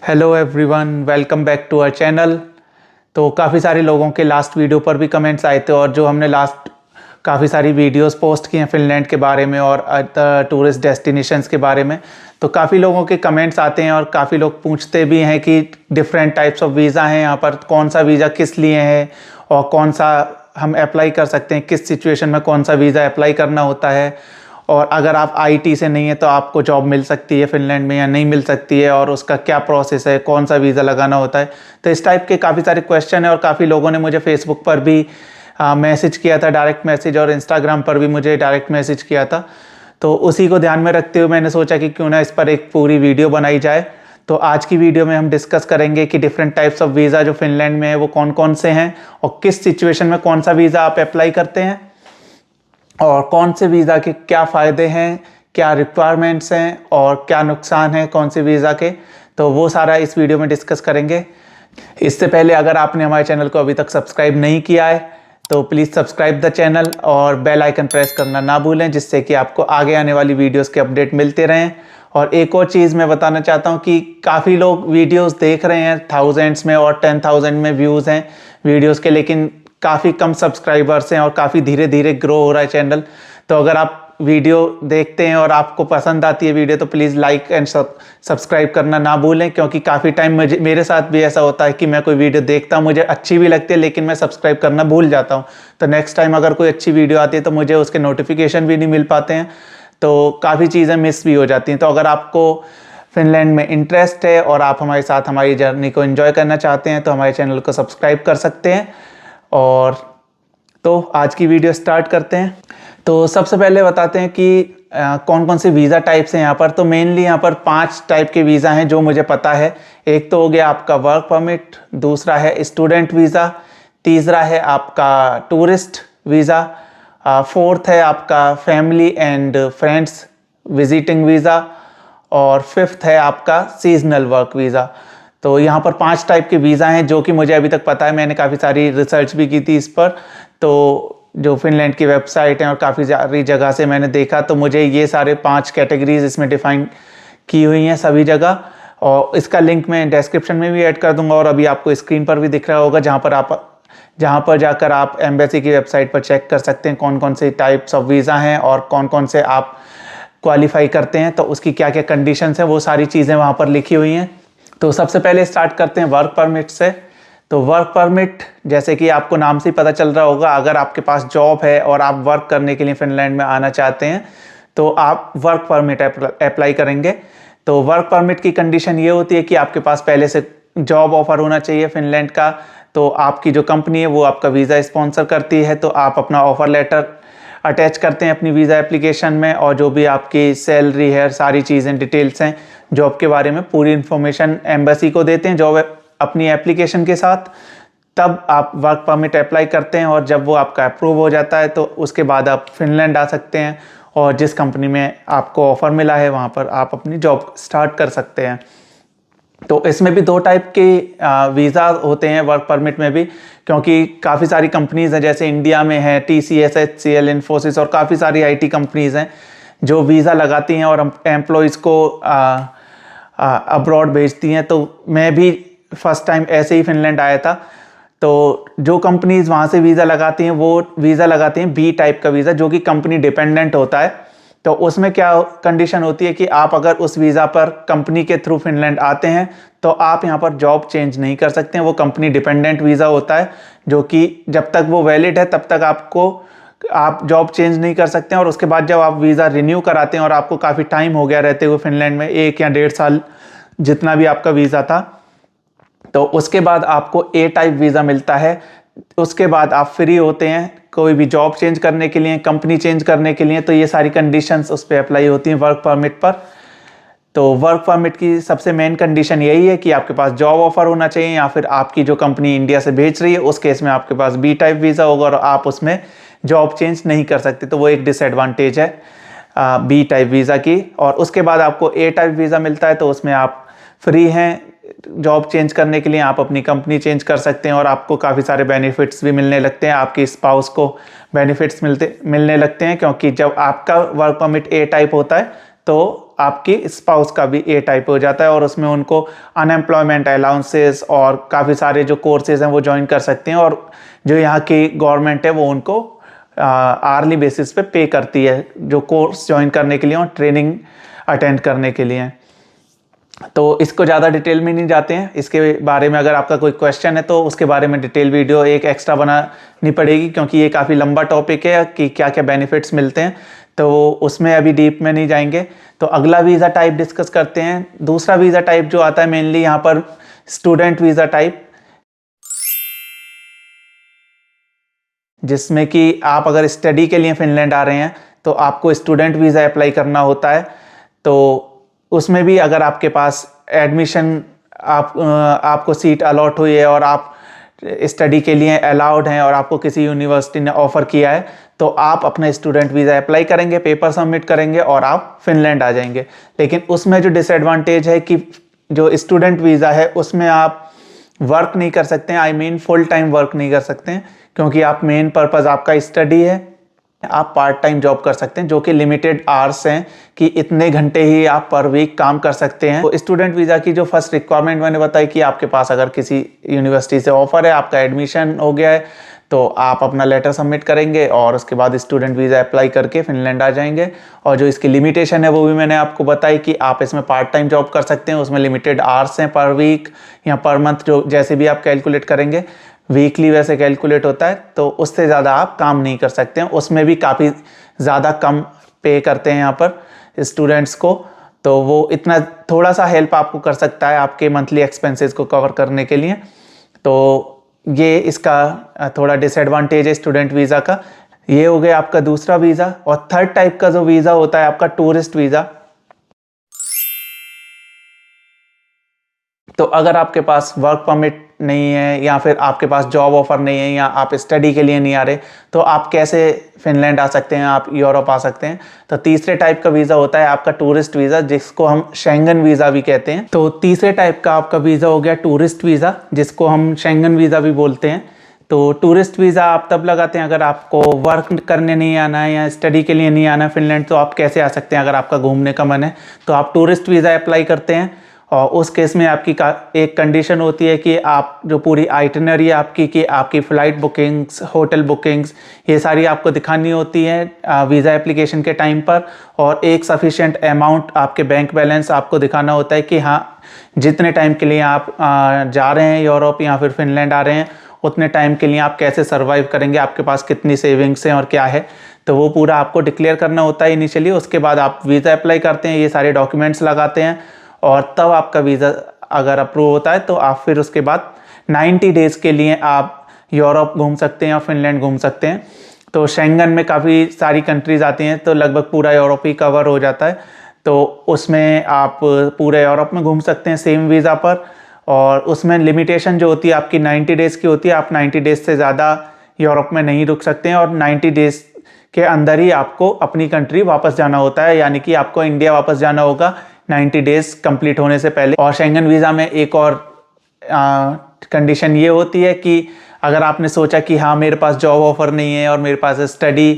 Hello everyone, welcome back to our channel. तो काफ़ी सारे लोगों के लास्ट वीडियो पर भी कमेंट्स आए थे और जो हमने लास्ट काफ़ी सारी वीडियोस पोस्ट की हैं फिनलैंड के बारे में और टूरिस्ट डेस्टिनेशंस के बारे में। तो काफ़ी लोगों के कमेंट्स आते हैं और काफ़ी लोग पूछते भी हैं कि डिफरेंट टाइप्स ऑफ वीज़ा हैं यहाँ पर, कौन सा वीज़ा किस लिए है और कौन सा हम अप्लाई कर सकते हैं, किस सिचुएशन में कौन सा वीज़ा अप्लाई करना होता है, और अगर आप आईटी से नहीं है तो आपको जॉब मिल सकती है फिनलैंड में या नहीं मिल सकती है, और उसका क्या प्रोसेस है, कौन सा वीज़ा लगाना होता है। तो इस टाइप के काफ़ी सारे क्वेश्चन है और काफ़ी लोगों ने मुझे फेसबुक पर भी मैसेज किया था, डायरेक्ट मैसेज, और इंस्टाग्राम पर भी मुझे डायरेक्ट मैसेज किया था। तो उसी को ध्यान में रखते हुए मैंने सोचा कि क्यों ना इस पर एक पूरी वीडियो बनाई जाए। तो आज की वीडियो में हम डिस्कस करेंगे कि डिफरेंट टाइप्स ऑफ वीज़ा जो फिनलैंड में है वो कौन कौन से हैं और किस सिचुएशन में कौन सा वीज़ा आप अप्लाई करते हैं और कौन से वीज़ा के क्या फ़ायदे हैं, क्या रिक्वायरमेंट्स हैं और क्या नुकसान है कौन से वीज़ा के। तो वो सारा इस वीडियो में डिस्कस करेंगे। इससे पहले अगर आपने हमारे चैनल को अभी तक सब्सक्राइब नहीं किया है तो प्लीज़ सब्सक्राइब द चैनल और बेल आइकन प्रेस करना ना भूलें, जिससे कि आपको आगे आने वाली वीडियोस के अपडेट मिलते रहें। और एक और चीज़ मैं बताना चाहता हूँ कि काफ़ी लोग वीडियोस देख रहे हैं, थाउजेंड्स में और 10,000 में व्यूज़ हैं वीडियोस के, लेकिन काफ़ी कम सब्सक्राइबर्स हैं और काफ़ी धीरे धीरे ग्रो हो रहा है चैनल। तो अगर आप वीडियो देखते हैं और आपको पसंद आती है वीडियो तो प्लीज़ लाइक एंड सब्सक्राइब करना ना भूलें, क्योंकि काफ़ी टाइम मेरे साथ भी ऐसा होता है कि मैं कोई वीडियो देखता हूँ, मुझे अच्छी भी लगती है लेकिन मैं सब्सक्राइब करना भूल जाता हूँ। तो नेक्स्ट टाइम अगर कोई अच्छी वीडियो आती है तो मुझे उसके नोटिफिकेशन भी नहीं मिल पाते हैं, तो काफ़ी चीज़ें मिस भी हो जाती हैं। तो अगर आपको फिनलैंड में इंटरेस्ट है और आप हमारे साथ हमारी जर्नी को एंजॉय करना चाहते हैं तो हमारे चैनल को सब्सक्राइब कर सकते हैं। और तो आज की वीडियो स्टार्ट करते हैं। तो सबसे पहले बताते हैं कि कौन कौन से वीज़ा टाइप्स हैं यहाँ पर। तो मेनली यहाँ पर 5 टाइप के वीज़ा हैं जो मुझे पता है। एक तो हो गया आपका वर्क परमिट, दूसरा है स्टूडेंट वीज़ा, तीसरा है आपका टूरिस्ट वीज़ा, फोर्थ है आपका family and friends visiting visa, और फिफ्थ है आपका सीजनल वर्क वीज़ा। तो यहाँ पर 5 टाइप के वीज़ा हैं जो कि मुझे अभी तक पता है। मैंने काफ़ी सारी रिसर्च भी की थी इस पर, तो जो फिनलैंड की वेबसाइट हैं और काफ़ी सारी जगह से मैंने देखा, तो मुझे ये सारे 5 कैटेगरीज इसमें डिफाइन की हुई हैं सभी जगह। और इसका लिंक मैं डिस्क्रिप्शन में भी ऐड कर दूंगा और अभी आपको स्क्रीन पर भी दिख रहा होगा, जहाँ पर जाकर आप एम्बेसी की वेबसाइट पर चेक कर सकते हैं कौन कौन से टाइप्स ऑफ वीज़ा हैं और कौन कौन से आप क्वालिफाई करते हैं, तो उसकी क्या क्या कंडीशंस हैं वो सारी चीज़ें वहाँ पर लिखी हुई हैं। तो सबसे पहले स्टार्ट करते हैं वर्क परमिट से। तो वर्क परमिट, जैसे कि आपको नाम से ही पता चल रहा होगा, अगर आपके पास जॉब है और आप वर्क करने के लिए फिनलैंड में आना चाहते हैं तो आप वर्क परमिट अप्लाई करेंगे। तो वर्क परमिट की कंडीशन ये होती है कि आपके पास पहले से जॉब ऑफर होना चाहिए फिनलैंड का। तो आपकी जो कंपनी है वो आपका वीज़ा स्पॉन्सर करती है, तो आप अपना ऑफर लेटर अटैच करते हैं अपनी वीज़ा एप्लीकेशन में, और जो भी आपकी सैलरी है, सारी चीज़ें, डिटेल्स हैं जॉब के बारे में, पूरी इन्फॉर्मेशन एम्बेसी को देते हैं जॉब अपनी एप्लीकेशन के साथ। तब आप वर्क परमिट अप्लाई करते हैं और जब वो आपका अप्रूव हो जाता है तो उसके बाद आप फिनलैंड आ सकते हैं और जिस कंपनी में आपको ऑफ़र मिला है वहाँ पर आप अपनी जॉब स्टार्ट कर सकते हैं। तो इसमें भी 2 टाइप के वीज़ा होते हैं वर्क परमिट में भी, क्योंकि काफ़ी सारी कंपनीज़ हैं, जैसे इंडिया में है TCS, HCL, इन्फोसिस और काफ़ी सारी IT कंपनीज़ हैं जो वीज़ा लगाती हैं और एम्प्लॉयज़ को अब्रॉड भेजती हैं। तो मैं भी फर्स्ट टाइम ऐसे ही फिनलैंड आया था। तो जो कंपनीज़ वहाँ से वीज़ा लगाती हैं वो वीज़ा लगाती हैं B टाइप का वीज़ा, जो कि कंपनी डिपेंडेंट होता है। तो उसमें क्या कंडीशन होती है कि आप अगर उस वीज़ा पर कंपनी के थ्रू फिनलैंड आते हैं तो आप यहाँ पर जॉब चेंज नहीं कर सकते हैं। वो कंपनी डिपेंडेंट वीज़ा होता है, जो कि जब तक वो वैलिड है तब तक आप जॉब चेंज नहीं कर सकते हैं। और उसके बाद जब आप वीज़ा रिन्यू कराते हैं और आपको काफ़ी टाइम हो गया रहते हुए फिनलैंड में, 1 या 1.5 साल जितना भी आपका वीज़ा था, तो उसके बाद आपको A टाइप वीज़ा मिलता है। उसके बाद आप फ्री होते हैं कोई भी जॉब चेंज करने के लिए, कंपनी चेंज करने के लिए। तो ये सारी कंडीशंस उस पर अप्लाई होती हैं वर्क परमिट पर। तो वर्क परमिट की सबसे मेन कंडीशन यही है कि आपके पास जॉब ऑफर होना चाहिए, या फिर आपकी जो कंपनी इंडिया से भेज रही है उस केस में आपके पास B टाइप वीज़ा होगा और आप उसमें जॉब चेंज नहीं कर सकते। तो वो एक डिसएडवांटेज है B टाइप वीज़ा की। और उसके बाद आपको A टाइप वीज़ा मिलता है, तो उसमें आप फ्री हैं जॉब चेंज करने के लिए, आप अपनी कंपनी चेंज कर सकते हैं और आपको काफ़ी सारे बेनिफिट्स भी मिलने लगते हैं, आपकी स्पाउस को बेनिफिट्स मिलने लगते हैं, क्योंकि जब आपका वर्क परमिट A टाइप होता है तो आपकी स्पाउस का भी ए टाइप हो जाता है और उसमें उनको अनएम्प्लॉयमेंट अलाउंसेस और काफ़ी सारे जो कोर्सेज हैं वो ज्वाइन कर सकते हैं, और जो यहाँ की गवर्नमेंट है वो उनको आर्ली बेसिस पे करती है जो कोर्स ज्वाइन करने के लिए और ट्रेनिंग अटेंड करने के लिए। तो इसको ज़्यादा डिटेल में नहीं जाते हैं, इसके बारे में अगर आपका कोई क्वेश्चन है तो उसके बारे में डिटेल वीडियो एक एक्स्ट्रा बनानी पड़ेगी, क्योंकि ये काफ़ी लंबा टॉपिक है कि क्या क्या बेनिफिट्स मिलते हैं, तो उसमें अभी डीप में नहीं जाएंगे। तो अगला वीज़ा टाइप डिस्कस करते हैं। दूसरा वीज़ा टाइप जो आता है मेनली यहाँ पर स्टूडेंट वीज़ा टाइप, जिसमें कि आप अगर स्टडी के लिए फिनलैंड आ रहे हैं तो आपको स्टूडेंट वीज़ा अप्लाई करना होता है। तो उसमें भी अगर आपके पास एडमिशन आपको सीट अलॉट हुई है और आप स्टडी के लिए अलाउड हैं और आपको किसी यूनिवर्सिटी ने ऑफ़र किया है, तो आप अपना स्टूडेंट वीज़ा अप्लाई करेंगे, पेपर सबमिट करेंगे और आप फिनलैंड आ जाएंगे। लेकिन उसमें जो डिसएडवांटेज है कि जो स्टूडेंट वीज़ा है उसमें आप वर्क नहीं कर सकते हैं, I mean full time work नहीं कर सकते हैं, क्योंकि आप मेन पर्पज़ आपका स्टडी है। आप पार्ट टाइम जॉब कर सकते हैं जो कि लिमिटेड आवर्स हैं कि इतने घंटे ही आप पर वीक काम कर सकते हैं। तो स्टूडेंट वीज़ा की जो फर्स्ट रिक्वायरमेंट मैंने बताई कि आपके पास अगर किसी यूनिवर्सिटी से ऑफर है, आपका एडमिशन हो गया है, तो आप अपना लेटर सबमिट करेंगे और उसके बाद स्टूडेंट वीज़ा अप्लाई करके फिनलैंड आ जाएंगे। और जो इसकी लिमिटेशन है वो भी मैंने आपको बताई कि आप इसमें पार्ट टाइम जॉब कर सकते हैं, उसमें लिमिटेड आवर्स हैं पर वीक या पर मंथ, जो जैसे भी आप कैलकुलेट करेंगे, वीकली वैसे कैलकुलेट होता है, तो उससे ज़्यादा आप काम नहीं कर सकते हैं। उसमें भी काफ़ी ज़्यादा कम पे करते हैं यहाँ पर स्टूडेंट्स को, तो वो इतना थोड़ा सा हेल्प आपको कर सकता है आपके मंथली एक्सपेंसेस को कवर करने के लिए। तो ये इसका थोड़ा डिसएडवांटेज है स्टूडेंट वीज़ा का। ये हो गया आपका दूसरा वीज़ा। और थर्ड टाइप का जो वीज़ा होता है आपका टूरिस्ट वीज़ा। तो अगर आपके पास वर्क परमिट नहीं है या फिर आपके पास जॉब ऑफर नहीं है या आप स्टडी के लिए नहीं आ रहे, तो आप कैसे फिनलैंड आ सकते हैं, आप यूरोप आ सकते हैं। तो तीसरे टाइप का वीज़ा होता है आपका टूरिस्ट वीज़ा, जिसको हम शेंगन वीज़ा भी कहते हैं। तो तीसरे टाइप का आपका वीज़ा हो गया टूरिस्ट वीज़ा, जिसको हम शेंगन वीज़ा भी बोलते हैं। तो टूरिस्ट वीज़ा आप तब लगाते हैं अगर आपको वर्क करने नहीं आना है या स्टडी के लिए नहीं आना है फिनलैंड। तो आप कैसे आ सकते हैं, अगर आपका घूमने का मन है तो आप टूरिस्ट वीज़ा अप्लाई करते हैं। और उस केस में आपकी एक कंडीशन होती है कि आप जो पूरी आइटनरी आपकी कि आपकी फ़्लाइट बुकिंग्स, होटल बुकिंग्स, ये सारी आपको दिखानी होती है वीज़ा एप्लीकेशन के टाइम पर। और एक सफिशिएंट अमाउंट आपके बैंक बैलेंस आपको दिखाना होता है कि हाँ, जितने टाइम के लिए आप जा रहे हैं यूरोप या फिर फिनलैंड आ रहे हैं, उतने टाइम के लिए आप कैसे सर्वाइव करेंगे, आपके पास कितनी सेविंग्स हैं और क्या है, तो वो पूरा आपको डिक्लेयर करना होता है इनिशियली। उसके बाद आप वीज़ा अप्लाई करते हैं, ये सारे डॉक्यूमेंट्स लगाते हैं और तब आपका वीज़ा अगर अप्रूव होता है तो आप फिर उसके बाद 90 डेज़ के लिए आप यूरोप घूम सकते हैं और फिनलैंड घूम सकते हैं। तो शेंगन में काफ़ी सारी कंट्रीज़ आती हैं, तो लगभग पूरा यूरोप ही कवर हो जाता है। तो उसमें आप पूरे यूरोप में घूम सकते हैं सेम वीज़ा पर। और उसमें लिमिटेशन जो होती है आपकी 90 डेज़ की होती है। आप 90 डेज़ से ज़्यादा यूरोप में नहीं रुक सकते हैं और 90 डेज़ के अंदर ही आपको अपनी कंट्री वापस जाना होता है, यानी कि आपको इंडिया वापस जाना होगा 90 डेज़ कंप्लीट होने से पहले। और शेंगन वीज़ा में एक और कंडीशन ये होती है कि अगर आपने सोचा कि हाँ, मेरे पास जॉब ऑफर नहीं है और मेरे पास स्टडी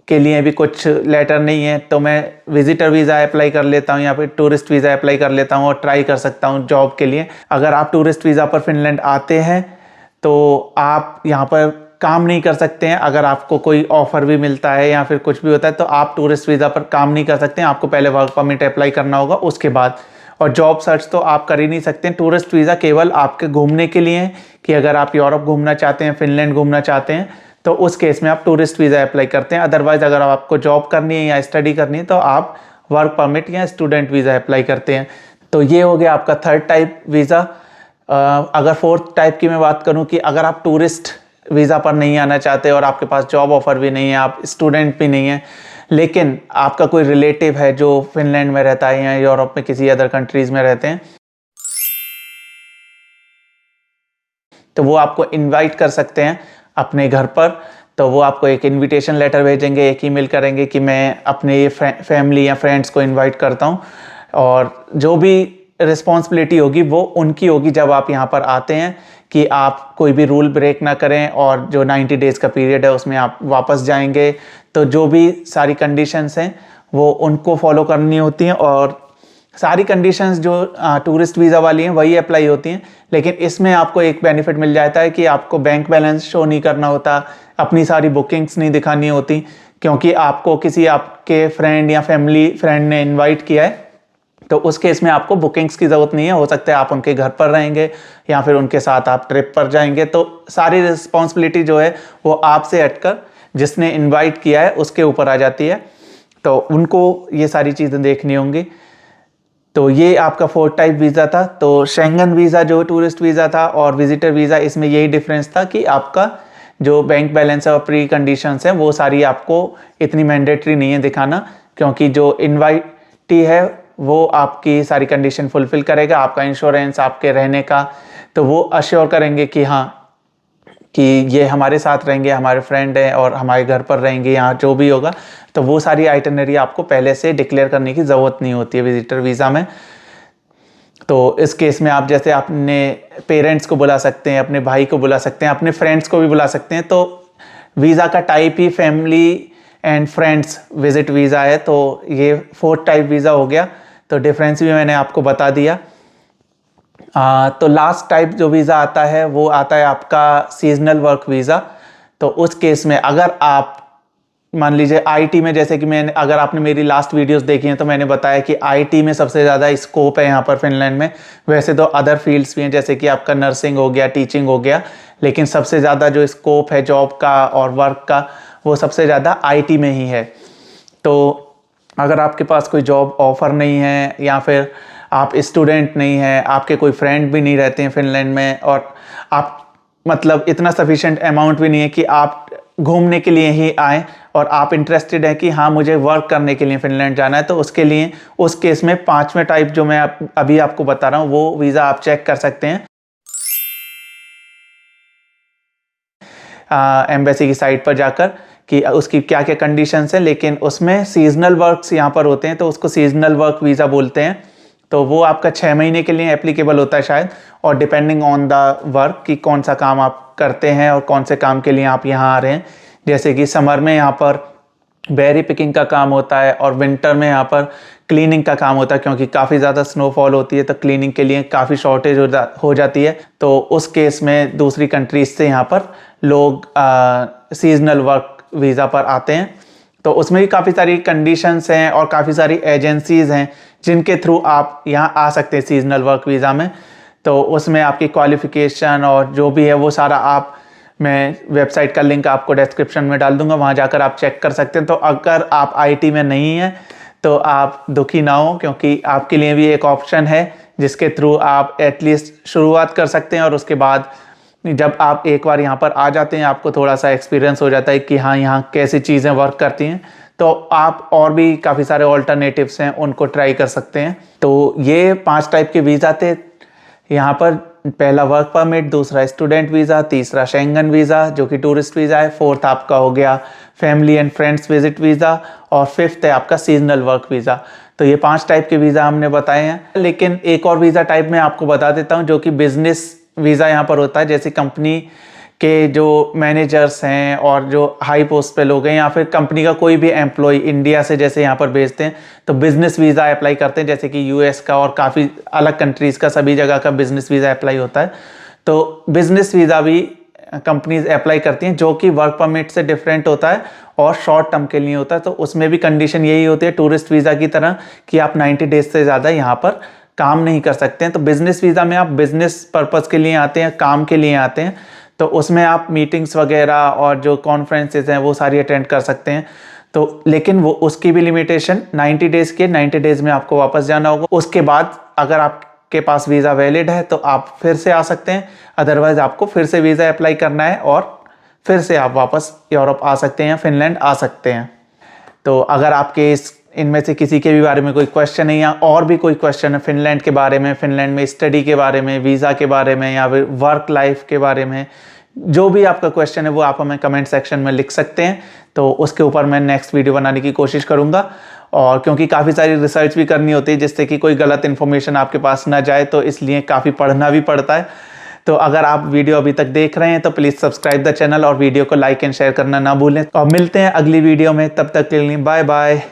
के लिए भी कुछ लेटर नहीं है, तो मैं विजिटर वीज़ा अप्लाई कर लेता हूँ या फिर टूरिस्ट वीज़ा अप्लाई कर लेता हूँ और ट्राई कर सकता हूँ जॉब के लिए। अगर आप टूरिस्ट वीज़ा पर फिनलैंड आते हैं तो आप यहाँ पर काम नहीं कर सकते हैं। अगर आपको कोई ऑफ़र भी मिलता है या फिर कुछ भी होता है तो आप टूरिस्ट वीज़ा पर काम नहीं कर सकते हैं, आपको पहले वर्क परमिट अप्लाई करना होगा उसके बाद। और जॉब सर्च तो आप कर ही नहीं सकते हैं। टूरिस्ट वीज़ा केवल आपके घूमने के लिए है कि अगर आप यूरोप घूमना चाहते हैं, फिनलैंड घूमना चाहते हैं, तो उस केस में आप टूरिस्ट वीज़ा अप्लाई करते हैं। अदरवाइज़ अगर आपको जॉब करनी है या स्टडी करनी है तो आप वर्क परमिट या स्टूडेंट वीज़ा अप्लाई करते हैं। तो ये हो गया आपका थर्ड टाइप वीज़ा। अगर फोर्थ टाइप की मैं बात करूँ कि अगर आप टूरिस्ट वीज़ा पर नहीं आना चाहते और आपके पास जॉब ऑफ़र भी नहीं है, आप स्टूडेंट भी नहीं है, लेकिन आपका कोई रिलेटिव है जो फिनलैंड में रहता है या यूरोप में किसी अदर कंट्रीज़ में रहते हैं, तो वो आपको इनवाइट कर सकते हैं अपने घर पर। तो वो आपको एक इनविटेशन लेटर भेजेंगे, एक ईमेल करेंगे कि मैं अपने फैमिली या फ्रेंड्स को इनवाइट करता हूँ। और जो भी रिस्पॉन्सिबिलिटी होगी वो उनकी होगी जब आप यहाँ पर आते हैं कि आप कोई भी रूल ब्रेक ना करें और जो 90 डेज़ का पीरियड है उसमें आप वापस जाएंगे। तो जो भी सारी कंडीशंस हैं वो उनको फॉलो करनी होती हैं और सारी कंडीशंस जो टूरिस्ट वीज़ा वाली हैं वही अप्लाई होती हैं। लेकिन इसमें आपको एक बेनिफिट मिल जाता है कि आपको बैंक बैलेंस शो नहीं करना होता, अपनी सारी बुकिंग्स नहीं दिखानी होती, क्योंकि आपको किसी आपके फ्रेंड या फैमिली फ्रेंड ने इनवाइट किया है तो उस केस में आपको बुकिंग्स की ज़रूरत नहीं है। हो सकता है आप उनके घर पर रहेंगे या फिर उनके साथ आप ट्रिप पर जाएंगे, तो सारी रिस्पॉन्सिबिलिटी जो है वो आपसे हटकर जिसने इन्वाइट किया है उसके ऊपर आ जाती है। तो उनको ये सारी चीज़ें देखनी होंगी। तो ये आपका 4th टाइप वीज़ा था। तो शेंगन वीज़ा जो टूरिस्ट वीज़ा था और विजिटर वीज़ा, इसमें यही डिफरेंस था कि आपका जो बैंक बैलेंस और प्री कंडीशंस हैं वो सारी आपको इतनी मैंडेटरी नहीं है दिखाना, क्योंकि जो इनवाइटी है वो आपकी सारी कंडीशन फुलफिल करेगा। आपका इंश्योरेंस, आपके रहने का, तो वो अश्योर करेंगे कि हाँ कि ये हमारे साथ रहेंगे, हमारे फ्रेंड हैं और हमारे घर पर रहेंगे, यहाँ जो भी होगा। तो वो सारी आइटनरी आपको पहले से डिक्लेयर करने की ज़रूरत नहीं होती है विजिटर वीज़ा में। तो इस केस में आप जैसे अपने पेरेंट्स को बुला सकते हैं, अपने भाई को बुला सकते हैं, अपने फ्रेंड्स को भी बुला सकते हैं। तो वीज़ा का type he family and friends visit visa है। तो ये 4th टाइप वीज़ा हो गया। तो डिफरेंस भी मैंने आपको बता दिया। तो लास्ट टाइप जो वीज़ा आता है वो आता है आपका सीजनल वर्क वीज़ा। तो उस केस में अगर आप मान लीजिए आईटी में, जैसे कि मैंने, अगर आपने मेरी लास्ट वीडियोस देखी हैं तो मैंने बताया कि आईटी में सबसे ज़्यादा स्कोप है यहाँ पर फिनलैंड में। वैसे तो अदर फील्ड्स भी हैं, जैसे कि आपका नर्सिंग हो गया, टीचिंग हो गया, लेकिन सबसे ज़्यादा जो स्कोप है जॉब का और वर्क का वो सबसे ज़्यादा आईटी में ही है। तो अगर आपके पास कोई जॉब ऑफर नहीं है या फिर आप स्टूडेंट नहीं हैं, आपके कोई फ्रेंड भी नहीं रहते हैं फिनलैंड में, और आप मतलब इतना सफिशिएंट अमाउंट भी नहीं है कि आप घूमने के लिए ही आएँ, और आप इंटरेस्टेड हैं कि हाँ मुझे वर्क करने के लिए फिनलैंड जाना है, तो उसके लिए उस केस में 5वें टाइप जो मैं अभी आपको बता रहा हूँ वो वीज़ा आप चेक कर सकते हैं एम्बेसी की साइट पर जाकर कि उसकी क्या क्या कंडीशंस हैं। लेकिन उसमें सीजनल वर्क्स यहाँ पर होते हैं, तो उसको सीजनल वर्क वीज़ा बोलते हैं। तो वो आपका 6 महीने के लिए एप्लीकेबल होता है शायद, और डिपेंडिंग ऑन द वर्क कि कौन सा काम आप करते हैं और कौन से काम के लिए आप यहाँ आ रहे हैं। जैसे कि समर में यहाँ पर बेरी पिकिंग का काम होता है और विंटर में यहाँ पर क्लीनिंग का काम होता है, क्योंकि काफ़ी ज़्यादा स्नोफॉल होती है तो क्लीनिंग के लिए काफ़ी शॉर्टेज हो जाती है। तो उस केस में दूसरी कंट्रीज से यहाँ पर लोग सीजनल वर्क वीज़ा पर आते हैं। तो उसमें भी काफ़ी सारी कंडीशंस हैं और काफ़ी सारी एजेंसीज़ हैं जिनके थ्रू आप यहाँ आ सकते हैं सीजनल वर्क वीज़ा में। तो उसमें आपकी क्वालिफ़िकेशन और जो भी है वो सारा मैं वेबसाइट का लिंक आपको डिस्क्रिप्शन में डाल दूंगा, वहाँ जाकर आप चेक कर सकते हैं। तो अगर आप आईटी में नहीं हैं तो आप दुखी ना हो, क्योंकि आपके लिए भी एक ऑप्शन है जिसके थ्रू आप एटलीस्ट शुरुआत कर सकते हैं, और उसके बाद जब आप एक बार यहाँ पर आ जाते हैं आपको थोड़ा सा एक्सपीरियंस हो जाता है कि हाँ यहाँ कैसी चीज़ें वर्क करती हैं, तो आप और भी काफ़ी सारे ऑल्टरनेटिव्स हैं उनको ट्राई कर सकते हैं। तो ये 5 टाइप के वीज़ा थे यहाँ पर। पहला वर्क परमिट, दूसरा स्टूडेंट वीज़ा, तीसरा शेंगन वीज़ा जो कि टूरिस्ट वीज़ा है, 4th आपका हो गया family and friends visit visa, और 5th है आपका सीजनल वर्क वीज़ा। तो ये 5 टाइप के वीज़ा हमने बताए हैं। लेकिन एक और वीज़ा टाइप मैं आपको बता देता हूँ जो कि बिजनेस वीज़ा यहाँ पर होता है। जैसे कंपनी के जो मैनेजर्स हैं और जो हाई पोस्ट पे लोग हैं या फिर कंपनी का कोई भी एम्प्लॉय इंडिया से जैसे यहाँ पर भेजते हैं तो बिज़नेस वीज़ा अप्लाई करते हैं, जैसे कि यूएस का और काफ़ी अलग कंट्रीज़ का सभी जगह का बिज़नेस वीज़ा अप्लाई होता है। तो बिज़नेस वीज़ा भी कंपनीज अप्लाई करती हैं जो कि वर्क परमिट से डिफरेंट होता है और शॉर्ट टर्म के लिए होता है। तो उसमें भी कंडीशन यही होती है टूरिस्ट वीज़ा की तरह कि आप 90 डेज से ज़्यादा यहाँ पर काम नहीं कर सकते हैं। तो बिज़नेस वीज़ा में आप बिज़नेस पर्पज़ के लिए आते हैं, काम के लिए आते हैं, तो उसमें आप मीटिंग्स वगैरह और जो कॉन्फ्रेंसेस हैं वो सारी अटेंड कर सकते हैं। तो लेकिन वो उसकी भी लिमिटेशन 90 डेज़ के 90 डेज़ में आपको वापस जाना होगा। उसके बाद अगर आपके पास वीज़ा वैलिड है तो आप फिर से आ सकते हैं, अदरवाइज़ आपको फिर से वीज़ा अप्लाई करना है और फिर से आप वापस यूरोप आ सकते हैं या फिनलैंड आ सकते हैं। तो अगर आपके इनमें से किसी के भी बारे में कोई क्वेश्चन है या और भी कोई क्वेश्चन है फिनलैंड के बारे में, फिनलैंड में स्टडी के बारे में, वीज़ा के बारे में या फिर वर्क लाइफ के बारे में, जो भी आपका क्वेश्चन है वो आप हमें कमेंट सेक्शन में लिख सकते हैं। तो उसके ऊपर मैं नेक्स्ट वीडियो बनाने की कोशिश करूँगा। और क्योंकि काफ़ी सारी रिसर्च भी करनी होती है जिससे कि कोई गलत इन्फॉर्मेशन आपके पास ना जाए, तो इसलिए काफ़ी पढ़ना भी पड़ता है। तो अगर आप वीडियो अभी तक देख रहे हैं तो प्लीज़ सब्सक्राइब द चैनल और वीडियो को लाइक एंड शेयर करना ना भूलें। और मिलते हैं अगली वीडियो में, तब तक के लिए बाय बाय।